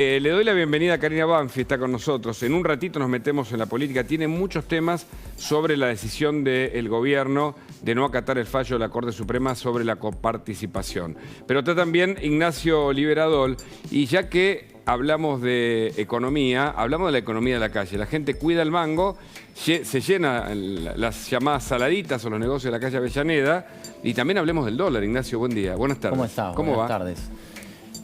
Le doy la bienvenida a Karina Banfi, está con nosotros. En un ratito nos metemos en la política. Tiene muchos temas sobre la decisión del gobierno de no acatar el fallo de la Corte Suprema sobre la coparticipación. Pero está también Ignacio Liberadol, y ya que hablamos de economía, hablamos de la economía de la calle. La gente cuida el mango, se llena las llamadas saladitas o los negocios de la calle Avellaneda, y también hablemos del dólar. Ignacio, buen día. Buenas tardes. ¿Cómo está? ¿Cómo va? Buenas tardes.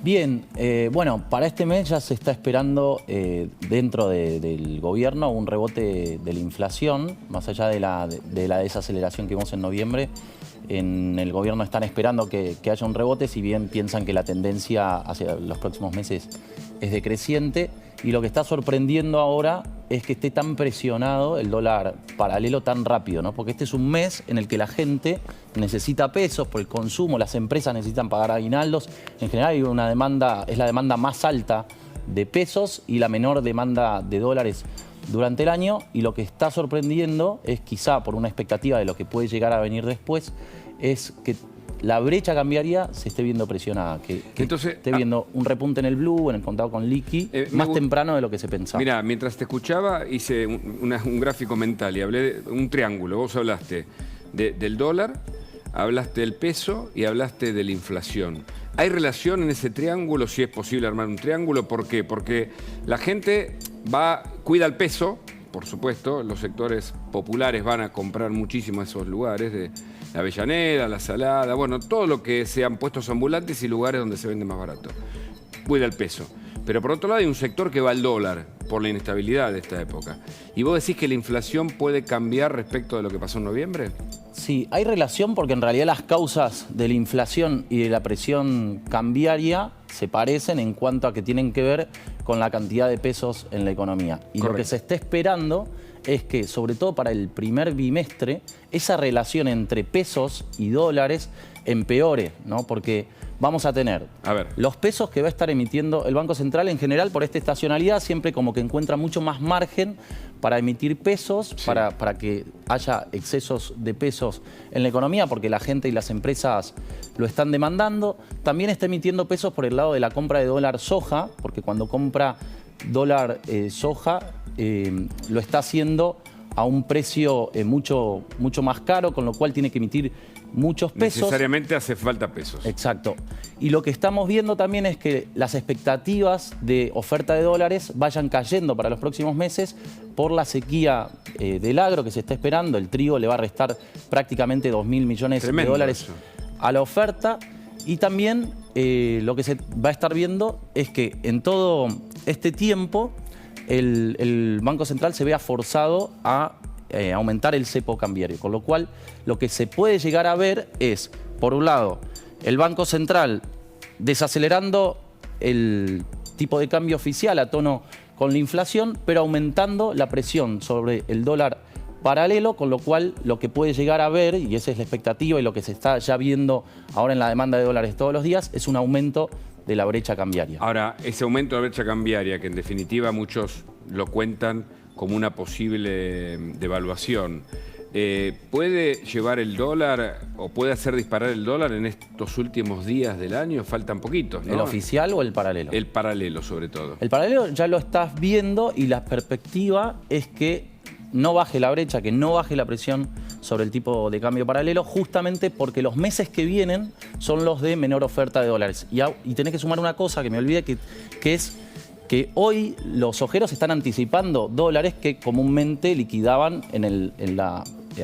Bien, bueno, para este mes ya se está esperando dentro del gobierno un rebote de la inflación, más allá de la desaceleración que vimos en noviembre. En el gobierno están esperando que haya un rebote, si bien piensan que la tendencia hacia los próximos meses es decreciente. Y lo que está sorprendiendo ahora es que esté tan presionado el dólar paralelo tan rápido, ¿no? Porque este es un mes en el que la gente necesita pesos por el consumo, las empresas necesitan pagar aguinaldos. En general hay una demanda, es la demanda más alta de pesos y la menor demanda de dólares durante el año. Y lo que está sorprendiendo es, quizá por una expectativa de lo que puede llegar a venir después, es que la brecha cambiaria se esté viendo presionada, que entonces, esté viendo un repunte en el blue, en el contado con liqui, más temprano de lo que se pensaba. Mira, mientras te escuchaba hice un gráfico mental y hablé de un triángulo. Vos hablaste del dólar, hablaste del peso y hablaste de la inflación. ¿Hay relación en ese triángulo, si es posible armar un triángulo? ¿Por qué? Porque la gente cuida el peso, por supuesto, los sectores populares van a comprar muchísimo a esos lugares, de la Avellaneda, la Salada, bueno, todo lo que sean puestos ambulantes y lugares donde se vende más barato. Cuida el peso. Pero por otro lado hay un sector que va al dólar por la inestabilidad de esta época. ¿Y vos decís que la inflación puede cambiar respecto de lo que pasó en noviembre? Sí, hay relación porque en realidad las causas de la inflación y de la presión cambiaria se parecen en cuanto a que tienen que ver con la cantidad de pesos en la economía. Y Correcto. Lo que se está esperando es que, sobre todo para el primer bimestre, esa relación entre pesos y dólares empeore, ¿no? Porque vamos a tener los pesos que va a estar emitiendo el Banco Central en general por esta estacionalidad, siempre como que encuentra mucho más margen para emitir pesos, sí, para que haya excesos de pesos en la economía, porque la gente y las empresas lo están demandando. También está emitiendo pesos por el lado de la compra de dólar soja, porque cuando compra dólar soja lo está haciendo a un precio mucho más caro, con lo cual tiene que emitir muchos pesos. Necesariamente hace falta pesos. Exacto. Y lo que estamos viendo también es que las expectativas de oferta de dólares vayan cayendo para los próximos meses por la sequía del agro que se está esperando. El trigo le va a restar prácticamente 2.000 millones de dólares eso a la oferta. Y también lo que se va a estar viendo es que en todo este tiempo el Banco Central se vea forzado a aumentar el cepo cambiario, con lo cual lo que se puede llegar a ver es, por un lado, el Banco Central desacelerando el tipo de cambio oficial a tono con la inflación, pero aumentando la presión sobre el dólar paralelo, con lo cual lo que puede llegar a ver, y esa es la expectativa y lo que se está ya viendo ahora en la demanda de dólares todos los días, es un aumento de la brecha cambiaria. Ahora, ese aumento de la brecha cambiaria, que en definitiva muchos lo cuentan como una posible devaluación, ¿puede llevar el dólar o puede hacer disparar el dólar en estos últimos días del año? Faltan poquitos, ¿no? ¿El oficial o el paralelo? El paralelo, sobre todo. El paralelo ya lo estás viendo y la perspectiva es que no baje la brecha, que no baje la presión sobre el tipo de cambio paralelo, justamente porque los meses que vienen son los de menor oferta de dólares. Y tenés que sumar una cosa que me olvidé, que es que hoy los ojeros están anticipando dólares que comúnmente liquidaban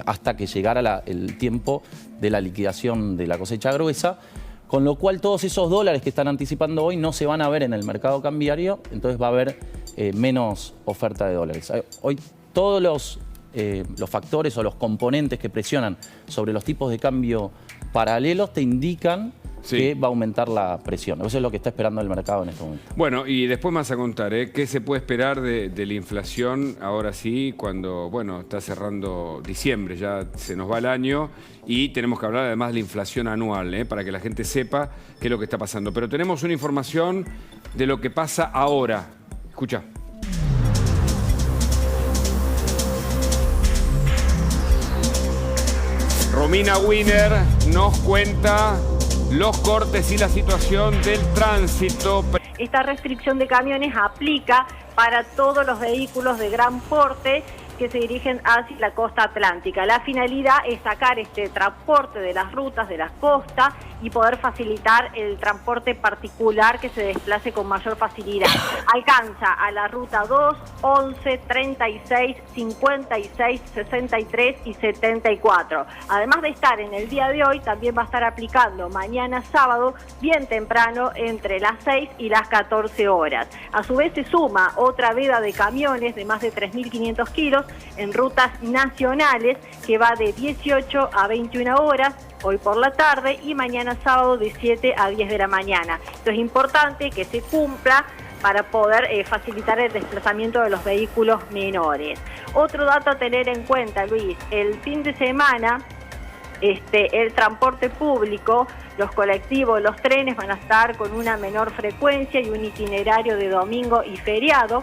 hasta que llegara el tiempo de la liquidación de la cosecha gruesa, con lo cual todos esos dólares que están anticipando hoy no se van a ver en el mercado cambiario, entonces va a haber menos oferta de dólares. Hoy todos los factores o los componentes que presionan sobre los tipos de cambio paralelos te indican que va a aumentar la presión. Eso es lo que está esperando el mercado en este momento. Bueno, y después me vas a contar, ¿qué se puede esperar de la inflación ahora sí, cuando, bueno, está cerrando diciembre, ya se nos va el año y tenemos que hablar además de la inflación anual, para que la gente sepa qué es lo que está pasando. Pero tenemos una información de lo que pasa ahora. Escucha. Romina Wiener nos cuenta los cortes y la situación del tránsito. Esta restricción de camiones aplica para todos los vehículos de gran porte que se dirigen hacia la costa atlántica. La finalidad es sacar este transporte de las rutas de la costa y poder facilitar el transporte particular que se desplace con mayor facilidad. Alcanza a la ruta 2, 11, 36, 56, 63 y 74. Además de estar en el día de hoy, también va a estar aplicando mañana sábado, bien temprano, entre las 6 y las 14 horas. A su vez se suma otra veda de camiones de más de 3.500 kilos en rutas nacionales que va de 18 a 21 horas, hoy por la tarde, y mañana sábado de 7 a 10 de la mañana. Esto es importante que se cumpla para poder facilitar el desplazamiento de los vehículos menores. Otro dato a tener en cuenta, Luis, el fin de semana el transporte público, los colectivos, los trenes van a estar con una menor frecuencia y un itinerario de domingo y feriado.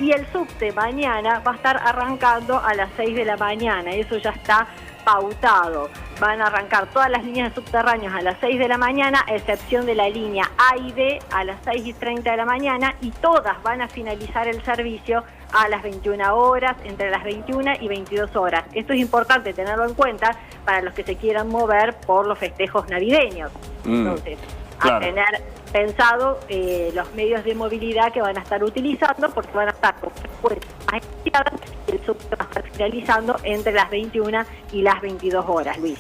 Y el subte mañana va a estar arrancando a las 6 de la mañana, eso ya está pautado. Van a arrancar todas las líneas de subterráneos a las 6 de la mañana, a excepción de la línea A y B a las 6:30 de la mañana, y todas van a finalizar el servicio a las 21 horas, entre las 21 y 22 horas. Esto es importante tenerlo en cuenta para los que se quieran mover por los festejos navideños. Entonces, claro, a tener pensado los medios de movilidad que van a estar utilizando, porque van a estar con frecuencias más iniciadas y el subte va a estar finalizando entre las 21 y las 22 horas, Luis.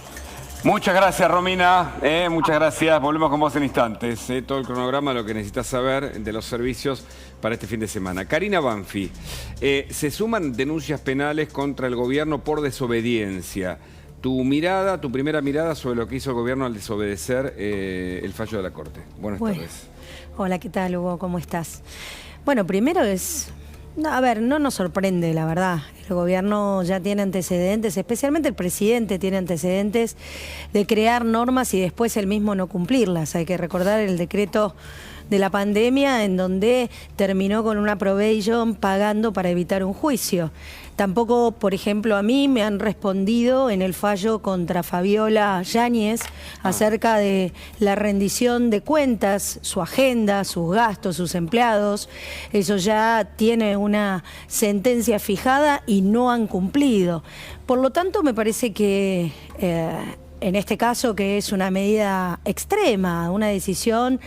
Muchas gracias, Romina. Muchas gracias. Volvemos con vos en instantes. Todo el cronograma, lo que necesitas saber de los servicios para este fin de semana. Karina Banfi, se suman denuncias penales contra el gobierno por desobediencia. Tu mirada, tu primera mirada sobre lo que hizo el gobierno al desobedecer el fallo de la Corte. Buenas tardes. Hola, ¿qué tal, Hugo? ¿Cómo estás? Bueno, primero no nos sorprende, la verdad. El gobierno ya tiene antecedentes, especialmente el presidente tiene antecedentes de crear normas y después él mismo no cumplirlas. Hay que recordar el decreto de la pandemia en donde terminó con una probation pagando para evitar un juicio. Tampoco, por ejemplo, a mí me han respondido en el fallo contra Fabiola Yáñez acerca de la rendición de cuentas, su agenda, sus gastos, sus empleados. Eso ya tiene una sentencia fijada y no han cumplido. Por lo tanto, me parece que en este caso, que es una medida extrema, una decisión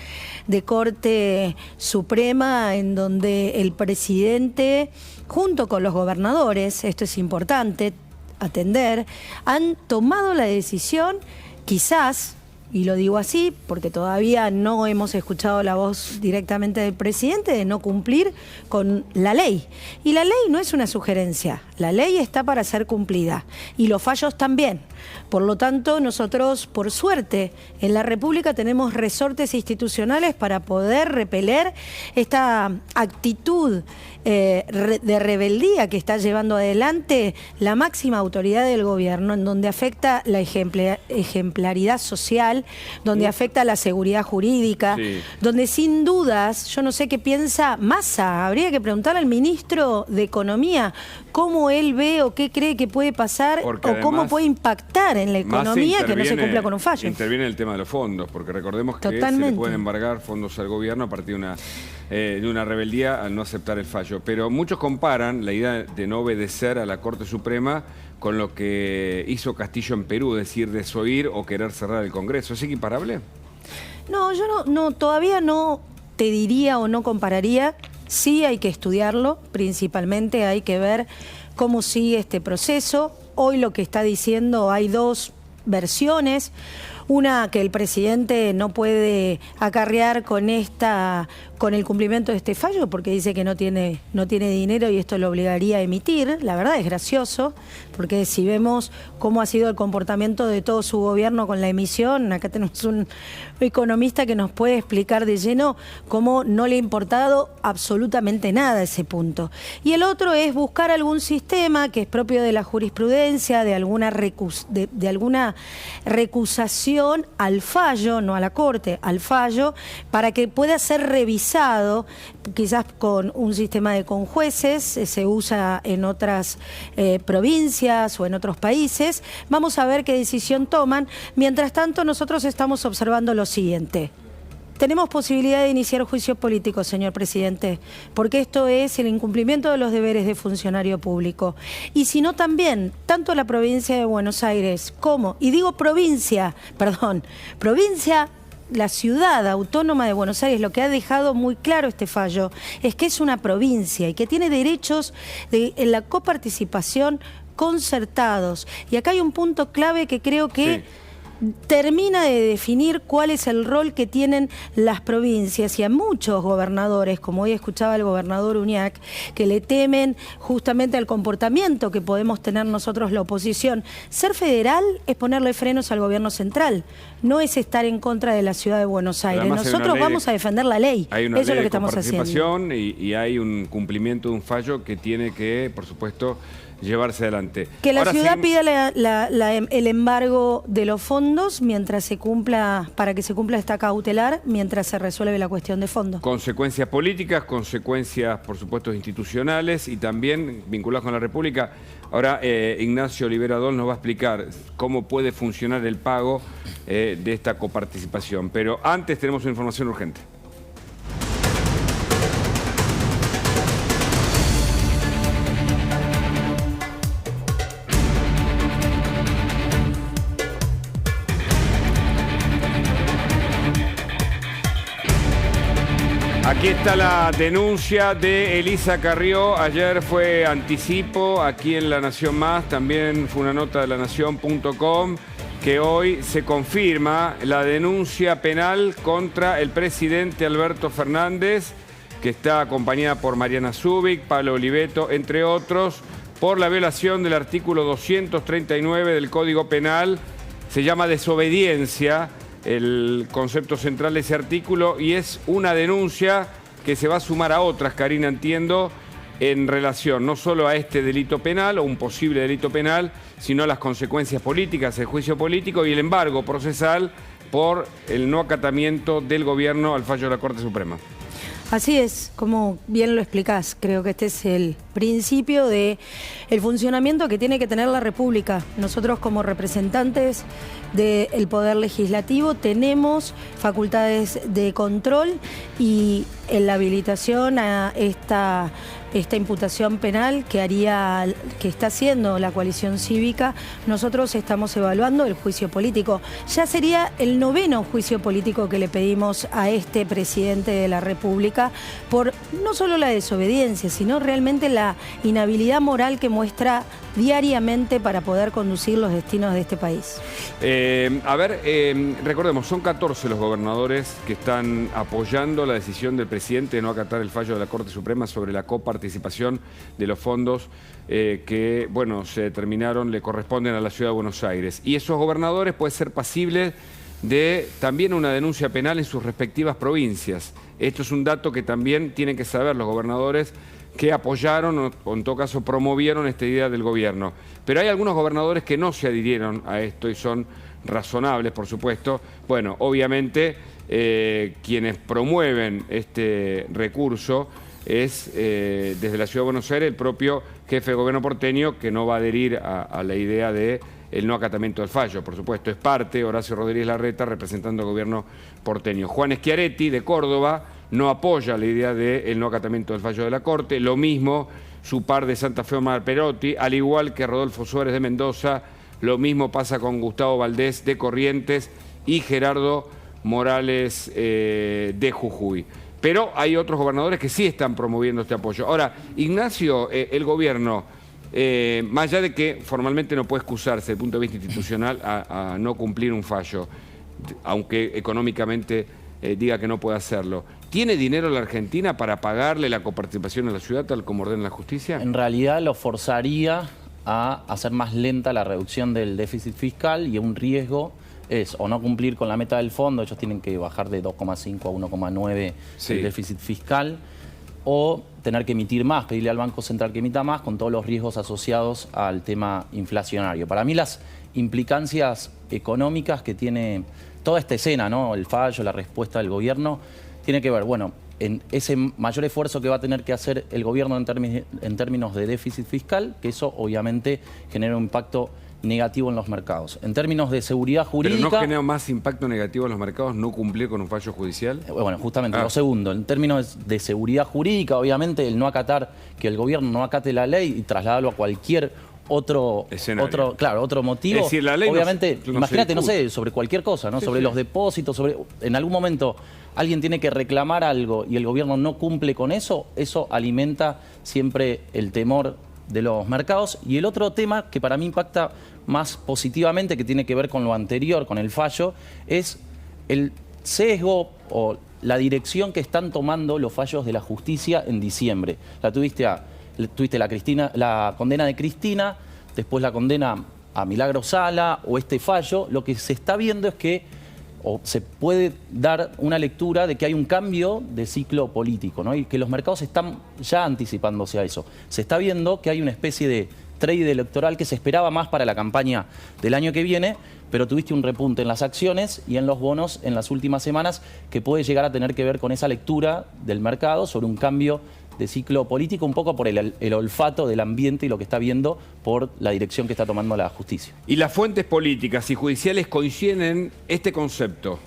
de Corte Suprema en donde el presidente, junto con los gobernadores, esto es importante atender, han tomado la decisión, quizás, y lo digo así porque todavía no hemos escuchado la voz directamente del presidente, de no cumplir con la ley. Y la ley no es una sugerencia, la ley está para ser cumplida y los fallos también. Por lo tanto, nosotros, por suerte, en la República tenemos resortes institucionales para poder repeler esta actitud de rebeldía que está llevando adelante la máxima autoridad del gobierno, en donde afecta la ejemplaridad social, donde afecta la seguridad jurídica, donde sin dudas, yo no sé qué piensa Massa, habría que preguntarle al ministro de Economía cómo él ve o qué cree que puede pasar, porque o cómo puede impactar en la economía que no se cumpla con un fallo. Interviene el tema de los fondos, porque recordemos que se le pueden embargar fondos al gobierno a partir de una rebeldía al no aceptar el fallo. Pero muchos comparan la idea de no obedecer a la Corte Suprema con lo que hizo Castillo en Perú, es decir, desoír o querer cerrar el Congreso. ¿Es equiparable? No, yo no, todavía no te diría o no compararía. Sí hay que estudiarlo, principalmente hay que ver cómo sigue este proceso. Hoy lo que está diciendo, hay dos versiones. Una, que el presidente no puede acarrear con el cumplimiento de este fallo porque dice que no tiene dinero y esto lo obligaría a emitir. La verdad es gracioso, porque si vemos cómo ha sido el comportamiento de todo su gobierno con la emisión, acá tenemos un economista que nos puede explicar de lleno cómo no le ha importado absolutamente nada ese punto. Y el otro es buscar algún sistema que es propio de la jurisprudencia, de alguna recusación al fallo, no a la Corte, al fallo, para que pueda ser revisado, quizás con un sistema de conjueces, se usa en otras provincias o en otros países. Vamos a ver qué decisión toman. Mientras tanto, nosotros estamos observando lo siguiente. tenemos posibilidad de iniciar juicios políticos, señor presidente, porque esto es el incumplimiento de los deberes de funcionario público. Y si no también, tanto la provincia de Buenos Aires como, y digo provincia, la ciudad autónoma de Buenos Aires, lo que ha dejado muy claro este fallo es que es una provincia y que tiene derechos en la coparticipación concertados. Y acá hay un punto clave que creo que termina de definir cuál es el rol que tienen las provincias, y a muchos gobernadores, como hoy escuchaba el gobernador Uñac, que le temen justamente al comportamiento que podemos tener nosotros la oposición. Ser federal es ponerle frenos al gobierno central, no es estar en contra de la ciudad de Buenos Aires. Nosotros vamos a defender la ley, eso es lo que estamos haciendo. Y hay un cumplimiento de un fallo que tiene que, por supuesto, llevarse adelante. Que la ciudad pida el embargo de los fondos mientras se cumpla, para que se cumpla esta cautelar, mientras se resuelve la cuestión de fondos. Consecuencias políticas, consecuencias, por supuesto, institucionales y también vinculadas con la República. Ahora Ignacio Liberador nos va a explicar cómo puede funcionar el pago de esta coparticipación. Pero antes tenemos una información urgente. Aquí está la denuncia de Elisa Carrió. Ayer fue anticipo aquí en La Nación Más, también fue una nota de lanación.com, que hoy se confirma la denuncia penal contra el presidente Alberto Fernández, que está acompañada por Mariana Zubik, Pablo Oliveto, entre otros, por la violación del artículo 239 del Código Penal. Se llama desobediencia el concepto central de ese artículo, y es una denuncia que se va a sumar a otras, Karina, entiendo, en relación no solo a este delito penal o un posible delito penal, sino a las consecuencias políticas, el juicio político y el embargo procesal por el no acatamiento del gobierno al fallo de la Corte Suprema. Así es, como bien lo explicás, creo que este es el principio del funcionamiento que tiene que tener la República. Nosotros, como representantes del Poder Legislativo, tenemos facultades de control, y en la habilitación a esta imputación penal que está haciendo la coalición cívica, nosotros estamos evaluando el juicio político. Ya sería el 9º juicio político que le pedimos a este presidente de la República por no solo la desobediencia, sino realmente la inhabilidad moral que muestra diariamente para poder conducir los destinos de este país. Recordemos, son 14 los gobernadores que están apoyando la decisión del presidente de no acatar el fallo de la Corte Suprema sobre la coparticipación de los fondos que, bueno, se determinaron, le corresponden a la Ciudad de Buenos Aires. Y esos gobernadores pueden ser pasibles de también una denuncia penal en sus respectivas provincias. Esto es un dato que también tienen que saber los gobernadores que apoyaron o en todo caso promovieron esta idea del gobierno. Pero hay algunos gobernadores que no se adhirieron a esto y son razonables, por supuesto. Bueno, obviamente quienes promueven este recurso es desde la Ciudad de Buenos Aires el propio jefe de gobierno porteño, que no va a adherir a la idea de el no acatamiento del fallo. Por supuesto, es parte Horacio Rodríguez Larreta representando al gobierno porteño. Juan Schiaretti, de Córdoba, no apoya la idea del no acatamiento del fallo de la Corte. Lo mismo su par de Santa Fe, Omar Perotti, al igual que Rodolfo Suárez de Mendoza. Lo mismo pasa con Gustavo Valdés de Corrientes y Gerardo Morales de Jujuy. Pero hay otros gobernadores que sí están promoviendo este apoyo. Ahora, Ignacio, el gobierno, más allá de que formalmente no puede excusarse desde el punto de vista institucional a no cumplir un fallo, aunque económicamente diga que no puede hacerlo, ¿tiene dinero la Argentina para pagarle la coparticipación a la ciudad tal como ordena la justicia? En realidad lo forzaría a hacer más lenta la reducción del déficit fiscal, y un riesgo es o no cumplir con la meta del fondo, ellos tienen que bajar de 2,5 a 1,9 el déficit fiscal, o tener que emitir más, pedirle al Banco Central que emita más, con todos los riesgos asociados al tema inflacionario. Para mí las implicancias económicas que tiene toda esta escena, ¿no? El fallo, la respuesta del gobierno, tiene que ver, bueno, en ese mayor esfuerzo que va a tener que hacer el gobierno en términos de déficit fiscal, que eso obviamente genera un impacto negativo en los mercados. En términos de seguridad jurídica... ¿Pero no genera más impacto negativo en los mercados no cumplir con un fallo judicial? Bueno, justamente lo segundo. En términos de seguridad jurídica, obviamente, el no acatar, que el gobierno no acate la ley y trasladarlo a cualquier otro motivo. Es decir, la ley obviamente, no imagínate, no sé, sobre cualquier cosa, ¿no? Sobre los depósitos, en algún momento alguien tiene que reclamar algo y el gobierno no cumple con eso, eso alimenta siempre el temor de los mercados. Y el otro tema que para mí impacta más positivamente, que tiene que ver con lo anterior, con el fallo, es el sesgo o la dirección que están tomando los fallos de la justicia en diciembre. Tuviste la condena de Cristina, después la condena a Milagro Sala o este fallo. Lo que se está viendo es que, o se puede dar una lectura de que hay un cambio de ciclo político, ¿no? Y que los mercados están ya anticipándose a eso. Se está viendo que hay una especie de trade electoral que se esperaba más para la campaña del año que viene, pero tuviste un repunte en las acciones y en los bonos en las últimas semanas que puede llegar a tener que ver con esa lectura del mercado sobre un cambio de ciclo político, un poco por el olfato del ambiente y lo que está viendo por la dirección que está tomando la justicia. Y las fuentes políticas y judiciales coinciden en este concepto.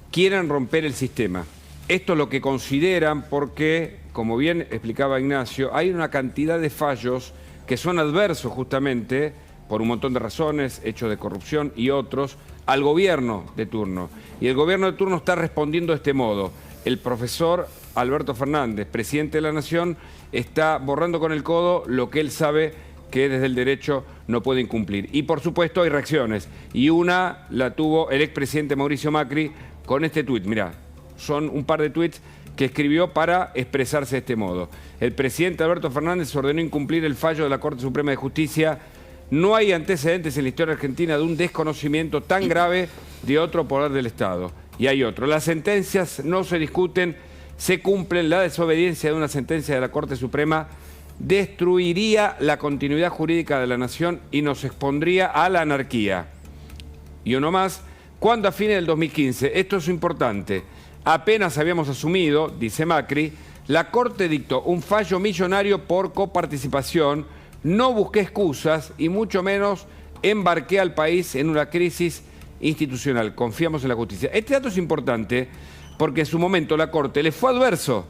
Quieren romper el sistema. Esto es lo que consideran porque, como bien explicaba Ignacio, hay una cantidad de fallos que son adversos justamente, por un montón de razones, hechos de corrupción y otros, al gobierno de turno. Y el gobierno de turno está respondiendo de este modo. El profesor Alberto Fernández, presidente de la Nación, está borrando con el codo lo que él sabe que desde el derecho no puede incumplir. Y por supuesto hay reacciones. Y una la tuvo el expresidente Mauricio Macri con este tuit. Mirá, son un par de tuits que escribió para expresarse de este modo. El presidente Alberto Fernández ordenó incumplir el fallo de la Corte Suprema de Justicia. No hay antecedentes en la historia argentina de un desconocimiento tan grave de otro poder del Estado. Y hay otro. Las sentencias no se discuten, se cumplen. La desobediencia de una sentencia de la Corte Suprema destruiría la continuidad jurídica de la nación y nos expondría a la anarquía. Y uno más, cuando a fines del 2015, esto es importante, apenas habíamos asumido, dice Macri, la Corte dictó un fallo millonario por coparticipación, no busqué excusas y mucho menos embarqué al país en una crisis institucional. Confiamos en la justicia. Este dato es importante porque en su momento la Corte le fue adverso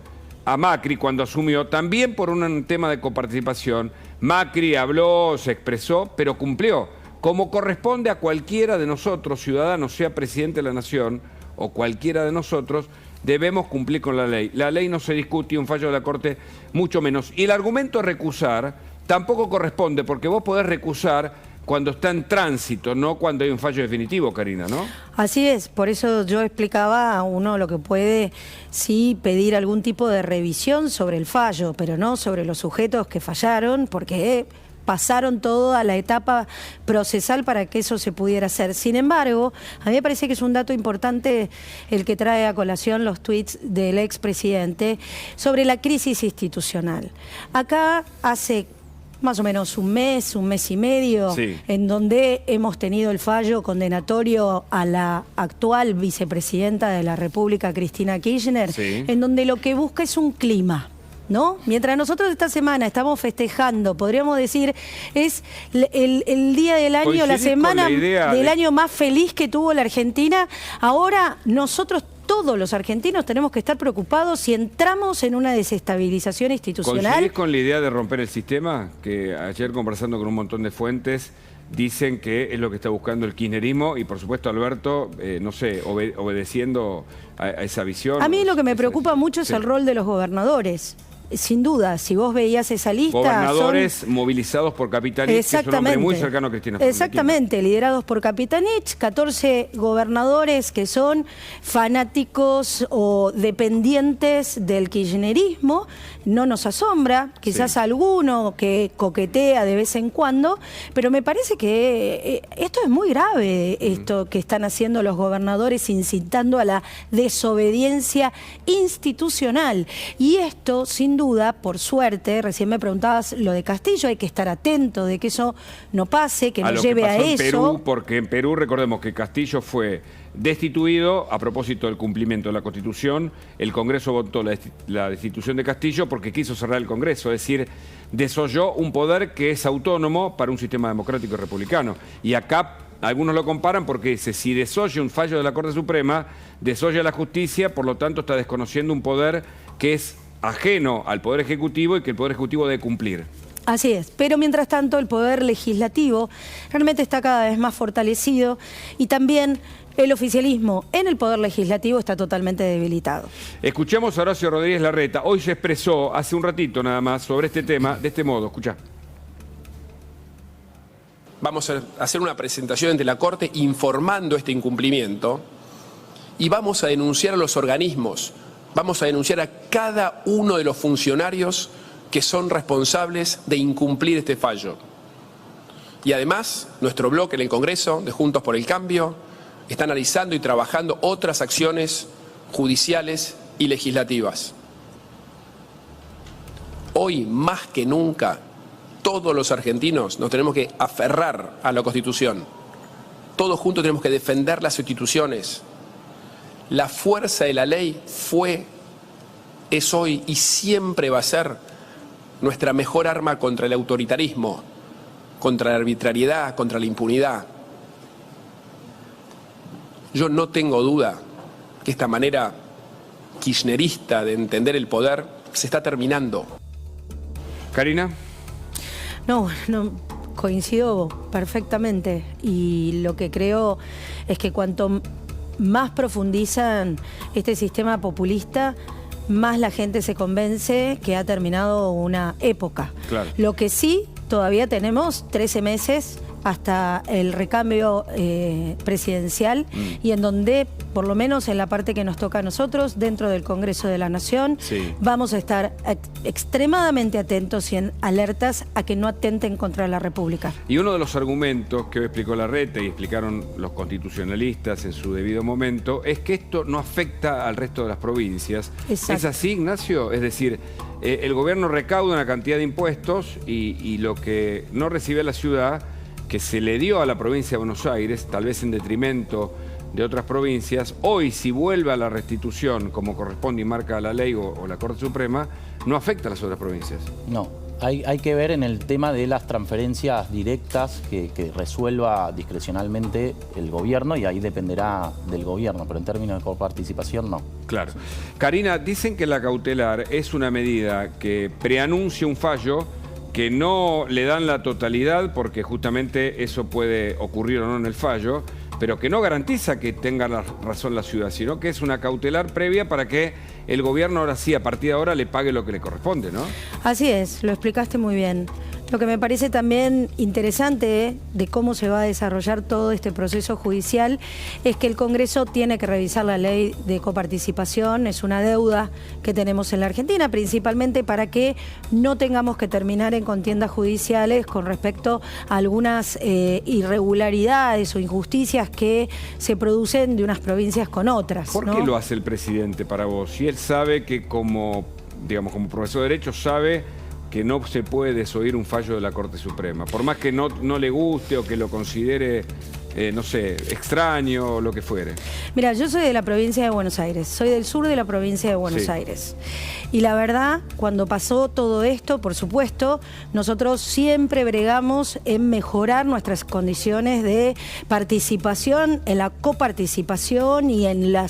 a Macri cuando asumió, también por un tema de coparticipación. Macri habló, se expresó, pero cumplió, como corresponde a cualquiera de nosotros, ciudadanos, sea presidente de la Nación o cualquiera de nosotros, debemos cumplir con la ley. La ley no se discute y un fallo de la Corte mucho menos. Y el argumento de recusar tampoco corresponde, porque vos podés recusar cuando está en tránsito, no cuando hay un fallo definitivo, Karina, ¿no? Así es, por eso yo explicaba a uno lo que puede, sí, pedir algún tipo de revisión sobre el fallo, pero no sobre los sujetos que fallaron, porque pasaron toda la etapa procesal para que eso se pudiera hacer. Sin embargo, a mí me parece que es un dato importante el que trae a colación los tuits del expresidente sobre la crisis institucional. Acá hace más o menos un mes y medio, sí, en donde hemos tenido el fallo condenatorio a la actual vicepresidenta de la República, Cristina Kirchner, sí, en donde lo que busca es un clima, ¿no? Mientras nosotros esta semana estamos festejando, podríamos decir, es el día del año, la semana del año más feliz que tuvo la Argentina, ahora nosotros todos los argentinos tenemos que estar preocupados si entramos en una desestabilización institucional. ¿Coincidís con la idea de romper el sistema? Que ayer, conversando con un montón de fuentes, dicen que es lo que está buscando el kirchnerismo y, por supuesto, Alberto, no sé, obedeciendo a esa visión. A mí lo que me preocupa mucho es el rol de los gobernadores. Sin duda, si vos veías esa lista... Gobernadores movilizados por Capitanich, que es un hombre muy cercano a Cristina Fernández. Exactamente, liderados por Capitanich, 14 gobernadores que son fanáticos o dependientes del kirchnerismo. No nos asombra, quizás alguno que coquetea de vez en cuando, pero me parece que esto es muy grave, esto que están haciendo los gobernadores, incitando a la desobediencia institucional. Y esto, sin duda, por suerte, recién me preguntabas lo de Castillo, hay que estar atento de que eso no pase, que no lleve a eso. En Perú, porque en Perú recordemos que Castillo fue destituido a propósito del cumplimiento de la Constitución. El Congreso votó la destitución de Castillo porque quiso cerrar el Congreso, es decir, desoyó un poder que es autónomo para un sistema democrático y republicano. Y acá algunos lo comparan porque dice, si desoye un fallo de la Corte Suprema, desoye la justicia, por lo tanto está desconociendo un poder que es ajeno al Poder Ejecutivo y que el Poder Ejecutivo debe cumplir. Así es, pero mientras tanto el Poder Legislativo realmente está cada vez más fortalecido y también el oficialismo en el Poder Legislativo está totalmente debilitado. Escuchamos a Horacio Rodríguez Larreta. Hoy se expresó hace un ratito nada más sobre este tema de este modo. Escuchá. Vamos a hacer una presentación ante la Corte informando este incumplimiento y vamos a denunciar a los organismos, vamos a denunciar a cada uno de los funcionarios que son responsables de incumplir este fallo. Y además, nuestro bloque en el Congreso de Juntos por el Cambio está analizando y trabajando otras acciones judiciales y legislativas. Hoy, más que nunca, todos los argentinos nos tenemos que aferrar a la Constitución. Todos juntos tenemos que defender las instituciones. La fuerza de la ley fue, es hoy y siempre va a ser nuestra mejor arma contra el autoritarismo, contra la arbitrariedad, contra la impunidad. Yo no tengo duda que esta manera kirchnerista de entender el poder se está terminando. Karina. No, coincido perfectamente y lo que creo es que cuanto más profundizan este sistema populista, más la gente se convence que ha terminado una época. Claro. Lo que sí, todavía tenemos 13 meses hasta el recambio presidencial y en donde, por lo menos en la parte que nos toca a nosotros, dentro del Congreso de la Nación, vamos a estar extremadamente atentos y en alertas a que no atenten contra la República. Y uno de los argumentos que explicó Larreta y explicaron los constitucionalistas en su debido momento es que esto no afecta al resto de las provincias. Exacto. ¿Es así, Ignacio? Es decir, el gobierno recauda una cantidad de impuestos y lo que no recibe la ciudad, que se le dio a la provincia de Buenos Aires, tal vez en detrimento de otras provincias, hoy si vuelve a la restitución como corresponde y marca la ley o la Corte Suprema, no afecta a las otras provincias. No, hay que ver en el tema de las transferencias directas que resuelva discrecionalmente el gobierno y ahí dependerá del gobierno, pero en términos de coparticipación no. Claro. Karina, dicen que la cautelar es una medida que preanuncia un fallo que no le dan la totalidad porque justamente eso puede ocurrir o no en el fallo, pero que no garantiza que tenga la razón la ciudad, sino que es una cautelar previa para que el gobierno ahora sí, a partir de ahora, le pague lo que le corresponde, ¿no? Así es, lo explicaste muy bien. Lo que me parece también interesante de cómo se va a desarrollar todo este proceso judicial es que el Congreso tiene que revisar la ley de coparticipación, es una deuda que tenemos en la Argentina, principalmente para que no tengamos que terminar en contiendas judiciales con respecto a algunas irregularidades o injusticias que se producen de unas provincias con otras. ¿Por qué lo hace el presidente para vos? Si él sabe que como profesor de Derecho sabe que no se puede desoír un fallo de la Corte Suprema, por más que no le guste o que lo considere, no sé, extraño o lo que fuere. Mira, yo soy de la provincia de Buenos Aires, soy del sur de la provincia de Buenos Aires. Y la verdad, cuando pasó todo esto, por supuesto, nosotros siempre bregamos en mejorar nuestras condiciones de participación, en la coparticipación y en la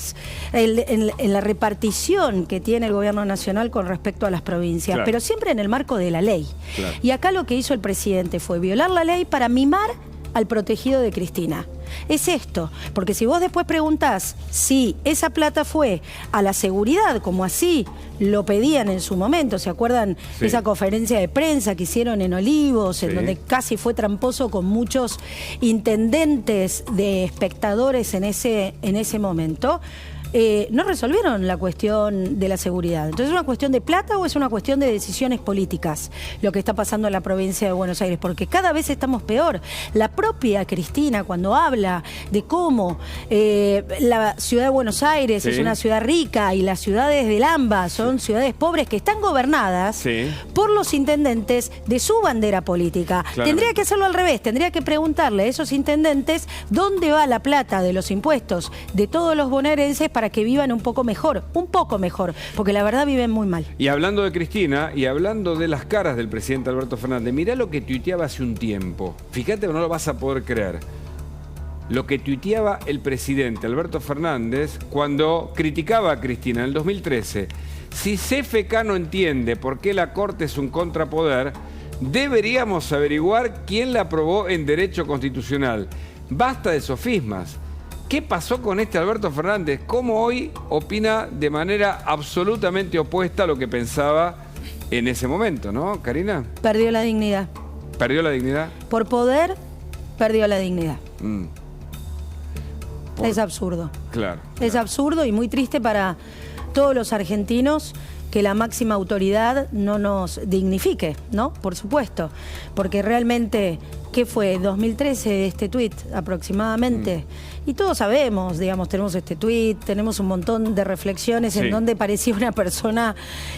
repartición que tiene el gobierno nacional con respecto a las provincias, pero siempre en el marco de la ley. Claro. Y acá lo que hizo el presidente fue violar la ley para mimar al protegido de Cristina. Es esto, porque si vos después preguntás si esa plata fue a la seguridad, como así lo pedían en su momento, ¿se acuerdan esa conferencia de prensa que hicieron en Olivos, en donde casi fue tramposo con muchos intendentes de espectadores en ese momento? no resolvieron la cuestión de la seguridad. Entonces, ¿es una cuestión de plata o es una cuestión de decisiones políticas lo que está pasando en la provincia de Buenos Aires? Porque cada vez estamos peor. La propia Cristina, cuando habla de cómo la ciudad de Buenos Aires es una ciudad rica y las ciudades del AMBA son ciudades pobres que están gobernadas por los intendentes de su bandera política. Tendría que hacerlo al revés, tendría que preguntarle a esos intendentes dónde va la plata de los impuestos de todos los bonaerenses para que vivan un poco mejor, porque la verdad viven muy mal. Y hablando de Cristina y hablando de las caras del presidente Alberto Fernández, mirá lo que tuiteaba hace un tiempo. Fíjate, no lo vas a poder creer. Lo que tuiteaba el presidente Alberto Fernández cuando criticaba a Cristina en el 2013. Si CFK no entiende por qué la Corte es un contrapoder, deberíamos averiguar quién la aprobó en derecho constitucional. Basta de sofismas. ¿Qué pasó con este Alberto Fernández? ¿Cómo hoy opina de manera absolutamente opuesta a lo que pensaba en ese momento, ¿no, Karina? Perdió la dignidad. ¿Perdió la dignidad? Por poder, perdió la dignidad. Es absurdo. Claro. Es absurdo y muy triste para todos los argentinos que la máxima autoridad no nos dignifique, ¿no? Por supuesto. Porque realmente, ¿qué fue? 2013 este tuit aproximadamente. Y todos sabemos, digamos, tenemos este tuit, tenemos un montón de reflexiones en donde parecía una persona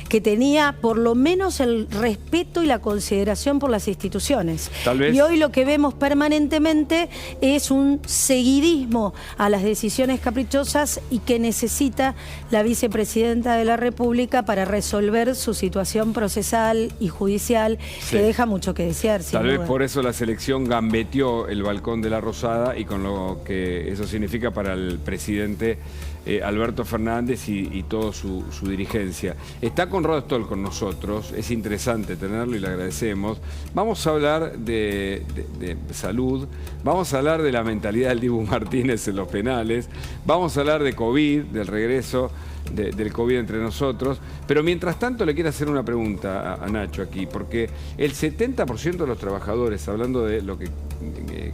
que tenía por lo menos el respeto y la consideración por las instituciones. Tal vez. Y hoy lo que vemos permanentemente es un seguidismo a las decisiones caprichosas y que necesita la vicepresidenta de la República para resolver su situación procesal y judicial, que deja mucho que desear. Tal vez por eso la selección gambeteó el balcón de la Rosada y con lo que eso significa para el presidente Alberto Fernández y toda su dirigencia. Está Conrado Stoll con nosotros, es interesante tenerlo y le agradecemos. Vamos a hablar de salud, vamos a hablar de la mentalidad del Dibu Martínez en los penales, vamos a hablar de COVID, del regreso del COVID entre nosotros, pero mientras tanto le quiero hacer una pregunta a Nacho aquí, porque el 70% de los trabajadores, hablando de lo que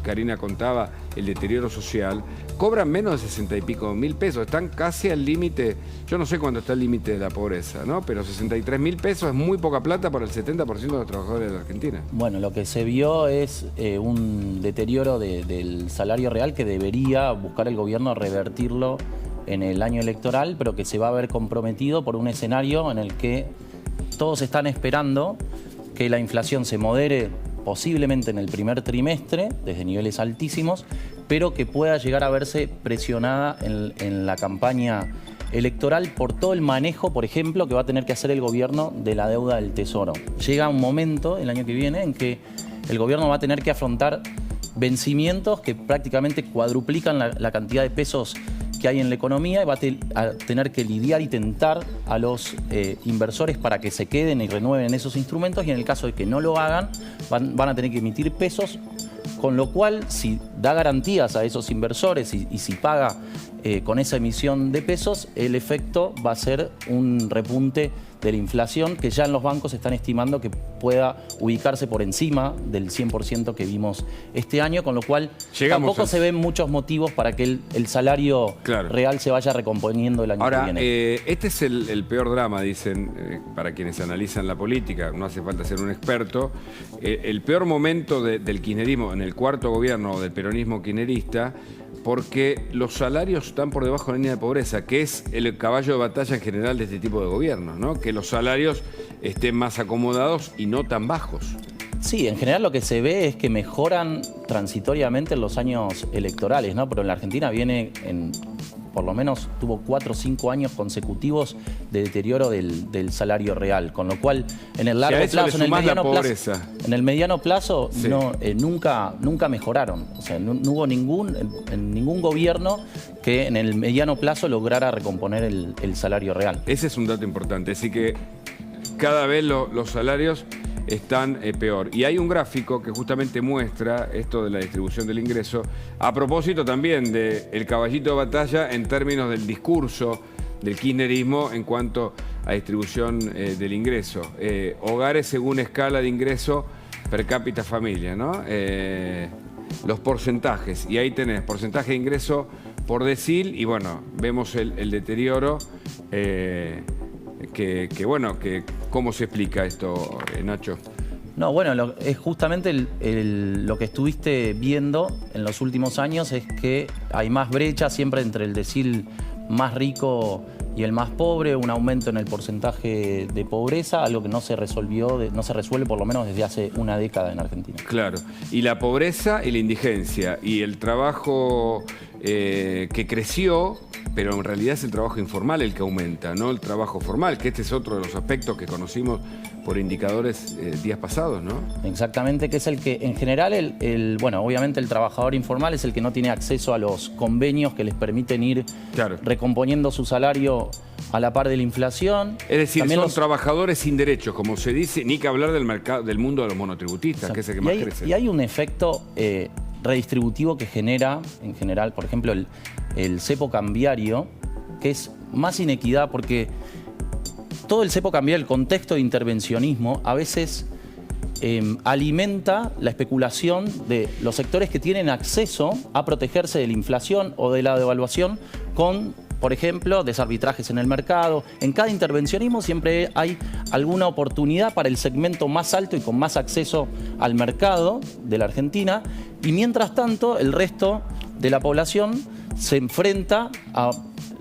Karina contaba, el deterioro social, cobran menos de 60 y pico mil pesos, están casi al límite, yo no sé cuándo está el límite de la pobreza, ¿no? Pero 63.000 pesos es muy poca plata para el 70% de los trabajadores de la Argentina. Bueno, lo que se vio es un deterioro del salario real que debería buscar el gobierno revertirlo en el año electoral, pero que se va a ver comprometido por un escenario en el que todos están esperando que la inflación se modere posiblemente en el primer trimestre, desde niveles altísimos, pero que pueda llegar a verse presionada en la campaña electoral por todo el manejo, por ejemplo, que va a tener que hacer el gobierno de la deuda del Tesoro. Llega un momento, el año que viene, en que el gobierno va a tener que afrontar vencimientos que prácticamente cuadruplican la cantidad de pesos que hay en la economía y va a tener que lidiar y tentar a los inversores para que se queden y renueven esos instrumentos, y en el caso de que no lo hagan van a tener que emitir pesos, con lo cual si da garantías a esos inversores y si paga con esa emisión de pesos, el efecto va a ser un repunte de la inflación que ya en los bancos están estimando que pueda ubicarse por encima del 100% que vimos este año, con lo cual tampoco se ven muchos motivos para que el salario real se vaya recomponiendo el año que viene. Este es el peor drama, dicen, para quienes analizan la política, no hace falta ser un experto, el peor momento del kirchnerismo, en el cuarto gobierno del peronismo kirchnerista, porque los salarios están por debajo de la línea de pobreza, que es el caballo de batalla en general de este tipo de gobiernos, ¿no? Que los salarios estén más acomodados y no tan bajos. Sí, en general lo que se ve es que mejoran transitoriamente en los años electorales, ¿no? Pero en la Argentina viene por lo menos tuvo 4 o 5 años consecutivos de deterioro del salario real, con lo cual en el largo plazo, en el mediano plazo nunca mejoraron. O sea, no hubo ningún gobierno que en el mediano plazo lograra recomponer el salario real. Ese es un dato importante, así que cada vez los salarios están peor. Y hay un gráfico que justamente muestra esto de la distribución del ingreso, a propósito también del caballito de batalla en términos del discurso del kirchnerismo en cuanto a distribución del ingreso. Hogares según escala de ingreso per cápita familia, ¿no? Los porcentajes, y ahí tenés porcentaje de ingreso por decil y bueno, vemos el deterioro bueno, ¿cómo se explica esto, Nacho? No, bueno, es justamente lo que estuviste viendo en los últimos años es que hay más brecha siempre entre el decil más rico y el más pobre, un aumento en el porcentaje de pobreza, algo que no se resuelve por lo menos desde hace una década en Argentina. Claro, y la pobreza y la indigencia y el trabajo que creció, pero en realidad es el trabajo informal el que aumenta, no el trabajo formal, que este es otro de los aspectos que conocimos por indicadores días pasados, ¿no? Exactamente, que es el que en general, bueno, obviamente el trabajador informal es el que no tiene acceso a los convenios que les permiten ir recomponiendo su salario a la par de la inflación. Es decir, también son trabajadores sin derechos, como se dice, ni que hablar del mercado, del mundo de los monotributistas, que es el que más crece. Y hay un efecto redistributivo que genera, en general, por ejemplo, el cepo cambiario, que es más inequidad porque todo el cepo cambiario, el contexto de intervencionismo, a veces alimenta la especulación de los sectores que tienen acceso a protegerse de la inflación o de la devaluación con, por ejemplo, desarbitrajes en el mercado. En cada intervencionismo siempre hay alguna oportunidad para el segmento más alto y con más acceso al mercado de la Argentina. Y mientras tanto, el resto de la población se enfrenta a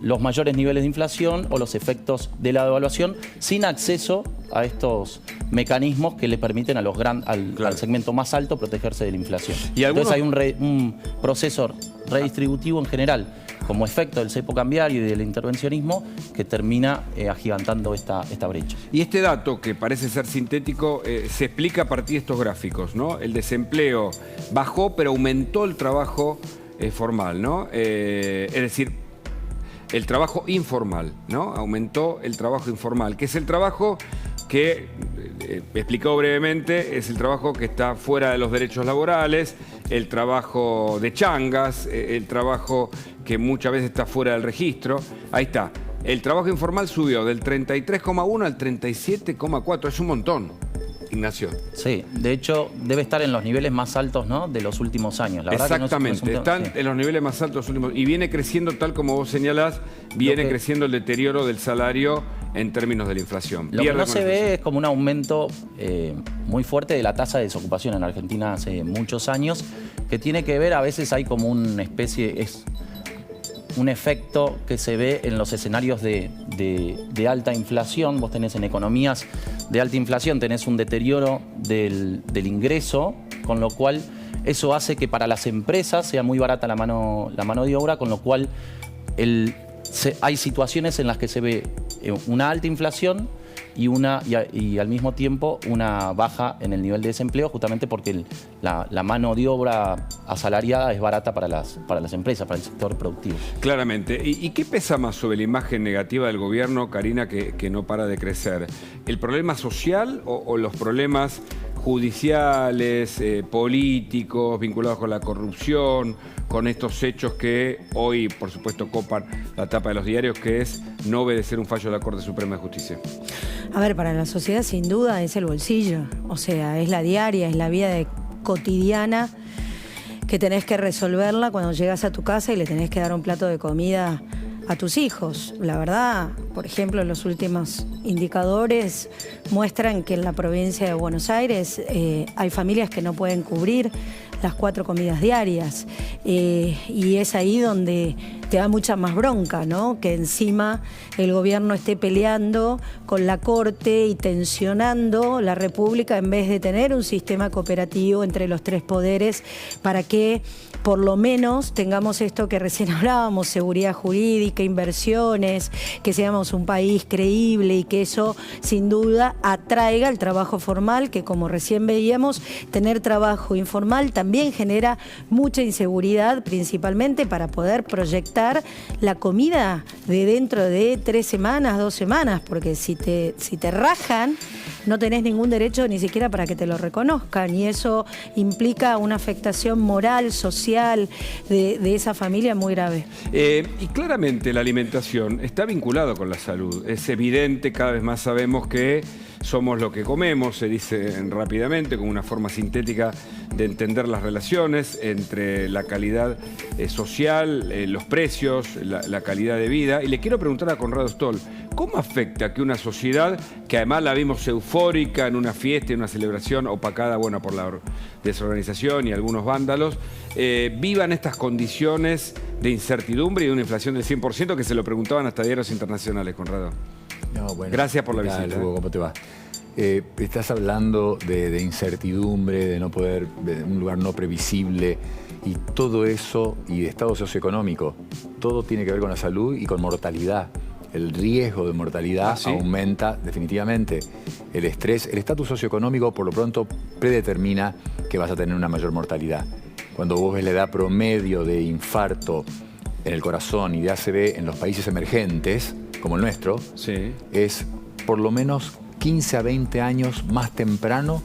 los mayores niveles de inflación o los efectos de la devaluación sin acceso a estos mecanismos que le permiten a al segmento más alto protegerse de la inflación. Entonces hay un proceso redistributivo en general como efecto del cepo cambiario y del intervencionismo que termina agigantando esta brecha. Y este dato, que parece ser sintético, se explica a partir de estos gráficos, ¿no? El desempleo bajó, pero aumentó el trabajo formal, ¿no? Es decir, el trabajo informal, ¿no? Aumentó el trabajo informal, que es el trabajo que, explicado brevemente, es el trabajo que está fuera de los derechos laborales, el trabajo de changas, el trabajo que muchas veces está fuera del registro. Ahí está. El trabajo informal subió del 33,1 al 37,4. Es un montón, Ignacio. Sí, de hecho debe estar en los niveles más altos, ¿no?, de los últimos años. La Exactamente, verdad que están en los niveles más altos de los últimos. Y viene creciendo, tal como vos señalás, viene creciendo el deterioro del salario en términos de la inflación. Lo que no se ve es como un aumento muy fuerte de la tasa de desocupación en Argentina hace muchos años, que tiene que ver, a veces hay como una especie, es un efecto que se ve en los escenarios de alta inflación. Vos tenés en economías de alta inflación, tenés un deterioro del ingreso, con lo cual eso hace que para las empresas sea muy barata la mano de obra, con lo cual hay situaciones en las que se ve una alta inflación y al mismo tiempo una baja en el nivel de desempleo, justamente porque la mano de obra asalariada es barata para las empresas, para el sector productivo. Claramente. ¿Y qué pesa más sobre la imagen negativa del gobierno, Karina, que no para de crecer? ¿El problema social o los problemas judiciales, políticos, vinculados con la corrupción, con estos hechos que hoy, por supuesto, copan la tapa de los diarios, que es no obedecer un fallo de la Corte Suprema de Justicia? A ver, para la sociedad sin duda es el bolsillo, o sea, es la diaria, es la vida cotidiana que tenés que resolverla cuando llegas a tu casa y le tenés que dar un plato de comida a tus hijos. La verdad, por ejemplo, los últimos indicadores muestran que en la provincia de Buenos Aires hay familias que no pueden cubrir las 4 comidas diarias y es ahí donde te da mucha más bronca, ¿no? Que encima el gobierno esté peleando con la Corte y tensionando la República en vez de tener un sistema cooperativo entre los 3 poderes para que por lo menos tengamos esto que recién hablábamos, seguridad jurídica, inversiones, que seamos un país creíble y que eso sin duda atraiga el trabajo formal, que como recién veíamos, tener trabajo informal también genera mucha inseguridad, principalmente para poder proyectar la comida de dentro de 3 semanas, 2 semanas, porque si te rajan, no tenés ningún derecho ni siquiera para que te lo reconozcan, y eso implica una afectación moral, social de esa familia muy grave. Y claramente la alimentación está vinculada con la salud. Es evidente, cada vez más sabemos que somos lo que comemos, se dice rápidamente, como una forma sintética de entender las relaciones entre la calidad social, los precios, la calidad de vida. Y le quiero preguntar a Conrado Stoll, ¿cómo afecta que una sociedad, que además la vimos eufórica en una fiesta, en una celebración opacada, bueno, por la desorganización y algunos vándalos, vivan estas condiciones de incertidumbre y de una inflación del 100%, que se lo preguntaban hasta diarios internacionales, Conrado? No, bueno, gracias por la visita. Hugo, ¿cómo te va? Estás hablando de incertidumbre, de no poder, de un lugar no previsible, y todo eso, y de estado socioeconómico, todo tiene que ver con la salud y con mortalidad. El riesgo de mortalidad aumenta definitivamente. El estrés, el estatus socioeconómico por lo pronto predetermina que vas a tener una mayor mortalidad. Cuando vos ves la edad promedio de infarto en el corazón y de ACV en los países emergentes, como el nuestro, es por lo menos 15 a 20 años más temprano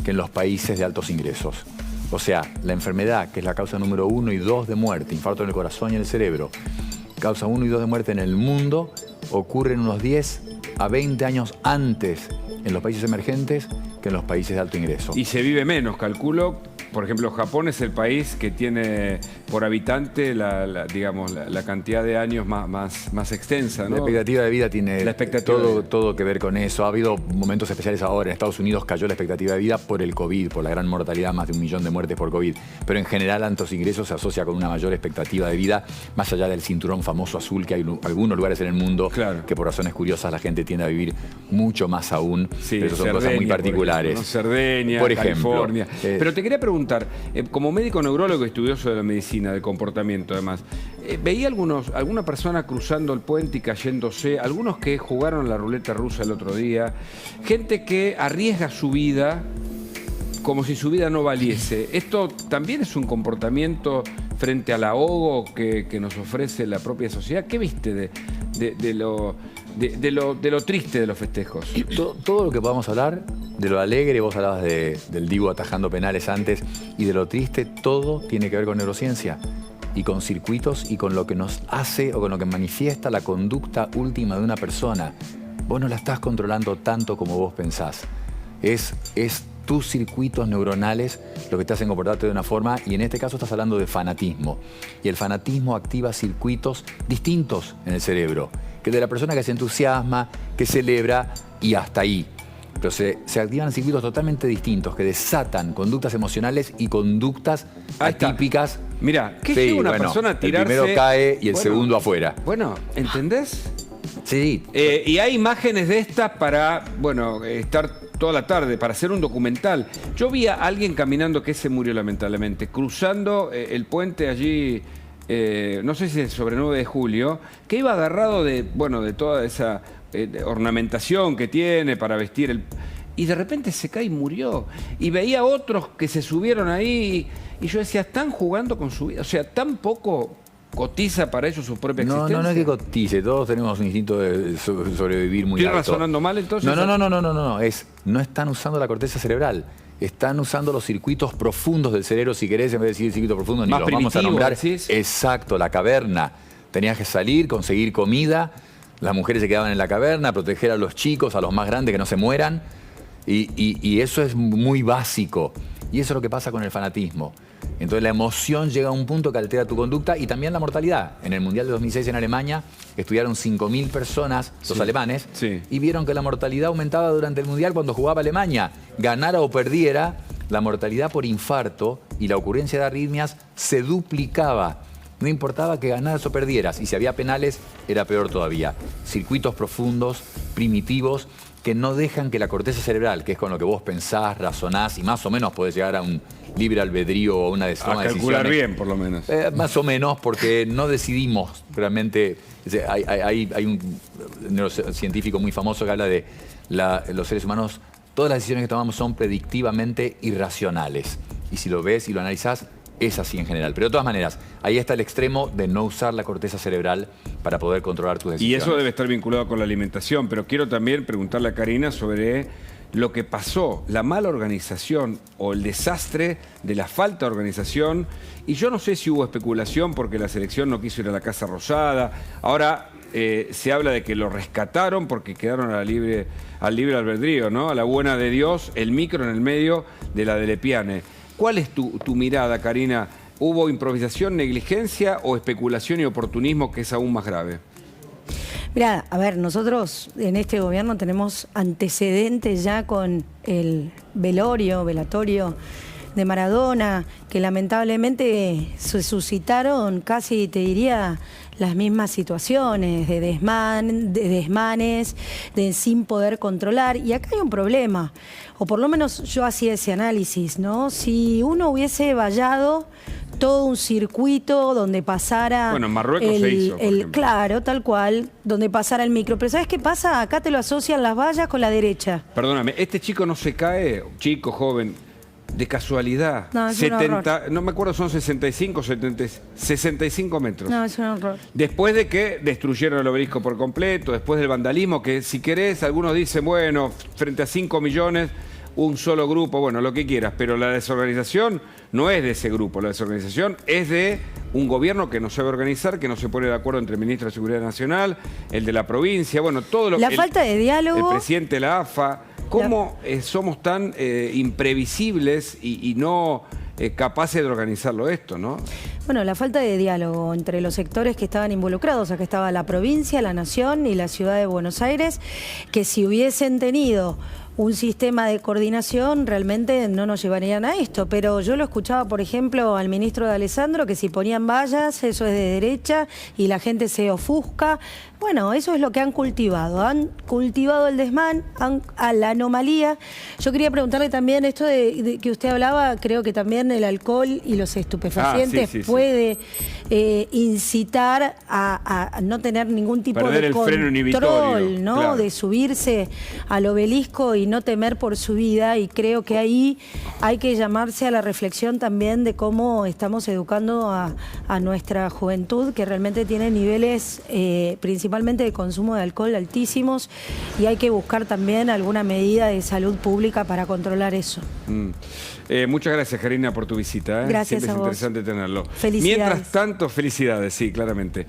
que en los países de altos ingresos. O sea, la enfermedad, que es la causa número 1 y 2 de muerte, infarto en el corazón y en el cerebro, causa 1 y 2 de muerte en el mundo, ocurren unos 10 a 20 años antes en los países emergentes que en los países de alto ingreso. Y se vive menos, calculo. Por ejemplo, Japón es el país que tiene por habitante digamos, la cantidad de años más extensa, ¿no? La expectativa de vida tiene todo que ver con eso. Ha habido momentos especiales ahora. En Estados Unidos cayó la expectativa de vida por el COVID, por la gran mortalidad, más de 1 millón de muertes por COVID. Pero en general, altos ingresos se asocia con una mayor expectativa de vida, más allá del cinturón famoso azul, que hay algunos lugares en el mundo que por razones curiosas la gente tiende a vivir mucho más aún. Pero eso son cosas muy particulares. Por ejemplo, ¿no? Cerdeña, por ejemplo, California. Pero te quería preguntar, como médico neurólogo estudioso de la medicina, del comportamiento además, veía alguna persona cruzando el puente y cayéndose, algunos que jugaron la ruleta rusa el otro día, gente que arriesga su vida como si su vida no valiese. ¿Esto también es un comportamiento frente al ahogo que nos ofrece la propia sociedad? ¿Qué viste de lo triste de los festejos? Todo lo que podamos hablar, de lo alegre, vos hablabas del Dibu atajando penales antes, y de lo triste, todo tiene que ver con neurociencia y con circuitos y con lo que nos hace o con lo que manifiesta la conducta última de una persona. Vos no la estás controlando tanto como vos pensás. Es tus circuitos neuronales lo que te hacen comportarte de una forma, y en este caso estás hablando de fanatismo. Y el fanatismo activa circuitos distintos en el cerebro, que el de la persona que se entusiasma, que celebra y hasta ahí. Pero se activan circuitos totalmente distintos que desatan conductas emocionales y conductas atípicas. Mirá, ¿qué llega una persona a tirarse? El primero cae y el segundo afuera. Bueno, ¿entendés? Sí. Y hay imágenes de estas para, bueno, estar toda la tarde, para hacer un documental. Yo vi a alguien caminando, que se murió lamentablemente, cruzando el puente allí, no sé si es sobre 9 de julio, que iba agarrado de toda esa ornamentación que tiene para vestir y de repente se cae y murió. Y veía otros que se subieron ahí y yo decía, están jugando con su vida, o sea, tan poco cotiza para ellos su propia existencia. No es que cotice, todos tenemos un instinto de sobrevivir muy alto. ¿Estoy razonando mal entonces? No están usando la corteza cerebral. Están usando los circuitos profundos del cerebro, si querés, en vez de decir circuito profundo, ni los vamos a nombrar. ¿Decís? Exacto, la caverna. Tenías que salir, conseguir comida, las mujeres se quedaban en la caverna, proteger a los chicos, a los más grandes, que no se mueran. Y eso es muy básico. Y eso es lo que pasa con el fanatismo. Entonces la emoción llega a un punto que altera tu conducta, y también la mortalidad. En el Mundial de 2006 en Alemania estudiaron 5.000 personas, los alemanes, y vieron que la mortalidad aumentaba durante el Mundial cuando jugaba Alemania. Ganara o perdiera, la mortalidad por infarto y la ocurrencia de arritmias se duplicaba. No importaba que ganaras o perdieras, y si había penales era peor todavía. Circuitos profundos, primitivos, que no dejan que la corteza cerebral, que es con lo que vos pensás, razonás y más o menos podés llegar a un libre albedrío o una toma de decisiones. A calcular bien, por lo menos. Más o menos, porque no decidimos realmente. Hay un neurocientífico muy famoso que habla de los seres humanos, todas las decisiones que tomamos son predictivamente irracionales. Y si lo ves y lo analizás, es así en general. Pero de todas maneras, ahí está el extremo de no usar la corteza cerebral para poder controlar tus decisiones. Y eso debe estar vinculado con la alimentación. Pero quiero también preguntarle a Karina sobre lo que pasó, la mala organización o el desastre de la falta de organización. Y yo no sé si hubo especulación porque la selección no quiso ir a la Casa Rosada. Ahora, se habla de que lo rescataron porque quedaron al libre albedrío, ¿no? A la buena de Dios, el micro en el medio de la de Lepiane. ¿Cuál es tu mirada, Karina? ¿Hubo improvisación, negligencia o especulación y oportunismo, que es aún más grave? Mirá, a ver, nosotros en este gobierno tenemos antecedentes ya con el velatorio de Maradona, que lamentablemente se suscitaron casi, te diría, las mismas situaciones de desmanes, de sin poder controlar. Y acá hay un problema, o por lo menos yo hacía ese análisis, ¿no? Si uno hubiese vallado todo un circuito donde pasara... Bueno, en Marruecos se hizo, por ejemplo. Claro, tal cual, donde pasara el micro. Pero ¿sabes qué pasa? Acá te lo asocian las vallas con la derecha. Perdóname, este chico no se cae, chico, joven, de casualidad. No, es un horror. No me acuerdo, son 65, 70, 65 metros. No, es un horror. Después de que destruyeron el obelisco por completo, después del vandalismo, que si querés, algunos dicen, bueno, frente a 5 millones... un solo grupo, bueno, lo que quieras, pero la desorganización no es de ese grupo, la desorganización es de un gobierno que no sabe organizar, que no se pone de acuerdo entre el ministro de Seguridad Nacional, el de la provincia, bueno, todo lo que... La falta de diálogo... El presidente de la AFA. ¿Cómo somos tan imprevisibles y no capaces de organizarlo esto, no? Bueno, la falta de diálogo entre los sectores que estaban involucrados, acá estaba la provincia, la nación y la ciudad de Buenos Aires, que si hubiesen tenido un sistema de coordinación realmente no nos llevarían a esto, pero yo lo escuchaba, por ejemplo, al ministro de Alessandro, que si ponían vallas, eso es de derecha y la gente se ofusca. Bueno, eso es lo que han cultivado el desmán, a la anomalía. Yo quería preguntarle también esto de que usted hablaba, creo que también el alcohol y los estupefacientes puede incitar a no tener ningún tipo perder de el freno inhibitorio, control, ¿no? Claro. De subirse al obelisco y no temer por su vida, y creo que ahí hay que llamarse a la reflexión también de cómo estamos educando a nuestra juventud, que realmente tiene niveles principalmente de consumo de alcohol altísimos, y hay que buscar también alguna medida de salud pública para controlar eso. Muchas gracias, Karina, por tu visita. Gracias Siempre a es vos. interesante tenerlo. Felicidades. Mientras tanto, felicidades, sí, claramente.